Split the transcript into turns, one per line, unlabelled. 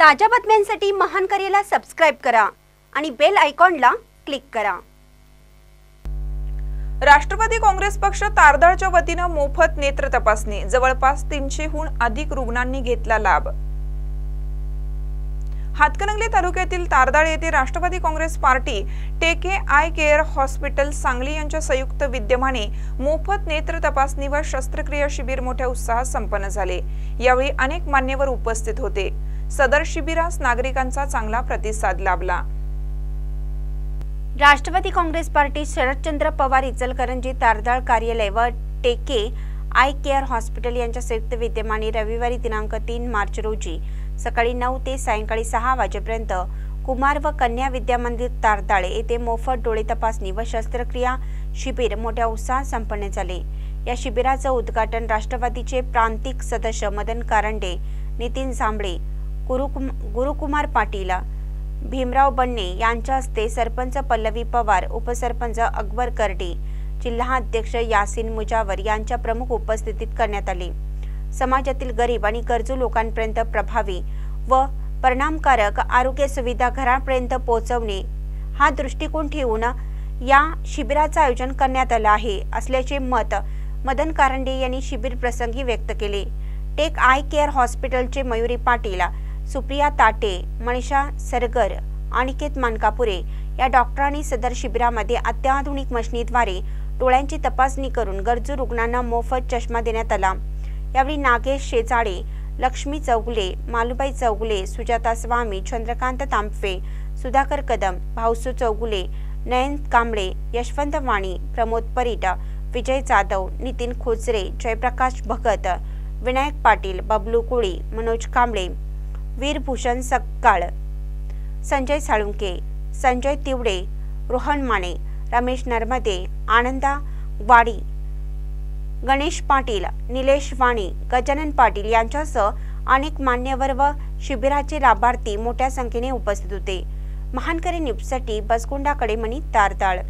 ताज्या बातम्यांसाठी महान करेला सबस्क्राइब करा आणि बेल आयकॉनला क्लिक करा।
राष्ट्रवादी काँग्रेस पक्ष तारदाळच्या वतीने मोफत नेत्र तपासणी जवळपास 300 हून अधिक रुग्णांनी घेतला लाभ। हातकणंगले तालुक्यातील तारदाळ येथे राष्ट्रवादी काँग्रेस पार्टी टेके आय केअर हॉस्पिटल सांगली यांच्या संयुक्त विद्यमाने मोफत नेत्र तपासणी व शस्त्रक्रिया शिबिर मोठ्या उत्साहात संपन्न झाले। यावेळी अनेक मान्यवर उपस्थित होते। सदर शिबिरास नागरिकांचा चांगला प्रतिसाद लाभला।
राष्ट्रवादी काँग्रेस पार्टी शरदचंद्र पवार इचलकरंजी तारदाळ कार्यालय व टेके आय केअर हॉस्पिटल यांच्या संयुक्त विद्यमाने रविवारी दिनांक 3 मार्च रोजी सकाळी 9 ते सायंकाळी 6 वाजेपर्यंत कुमार व कन्या विद्या मंदिर तारदाळ येथे मोफत डोळे तपासणी व शस्त्रक्रिया शिबिर मोठ्या उत्साहात संपन्न झाले। या शिबिराचे उद्घाटन राष्ट्रवादीचे प्रांतिक सदस्य मदन कारंडे, नितीन जांभळे, गुरुकुमार पाटील, भीमराव बन्ने यांच्या हस्ते सरपंच पल्लवी पवार, उपसरपंच अकबर करडे, जिल्हा अध्यक्ष यासीन मुजावर यांच्या प्रमुख उपस्थितीत करण्यात आले। समाजातील गरीब आणि गरजू लोकांपर्यंत प्रभावी व परिणामकारक आरोग्य सुविधा घरापर्यंत पोहोचवणे हा दृष्टिकोन ठेवून या शिबिराचे आयोजन करण्यात आले आहे असल्याचे मत मदन कारंडे यांनी शिबिर प्रसंगी व्यक्त केले। टेक आय केअर हॉस्पिटलचे मयुरी पाटील, सुप्रिया ताटे, मनीषा सरगर, अनिकेत मानकापुरे या डॉक्टरांनी सदर शिबिरामध्ये अत्याधुनिक मशिनीद्वारे डोळ्यांची तपासणी करून गरजू रुग्णांना मोफत चष्मा देण्यात आला। यावेळी नागेश शेजाळे, लक्ष्मी चौगुले, मालुबाई चौगुले, सुजाता स्वामी, चंद्रकांत तांबवे, सुधाकर कदम, भाऊसू चौगुले, नयन कांबळे, यशवंत वाणी, प्रमोद परीट, विजय जाधव, नितीन खोचरे, जयप्रकाश भगत, विनायक पाटील, बबलू कोळी, मनोज कांबळे, वीरभूषण सक्काळ, संजय साळुंके, संजय तिवडे, रोहन माने, रमेश नर्मदे, आनंदा वाडी, गणेश पाटील, निलेश वाणी, गजानन पाटील यांच्यासह अनेक मान्यवर व शिबिराचे लाभार्थी मोठ्या संख्येने उपस्थित होते। महानकरी न्यूजसाठी बसगुंडा कडेमणी तारदाळ।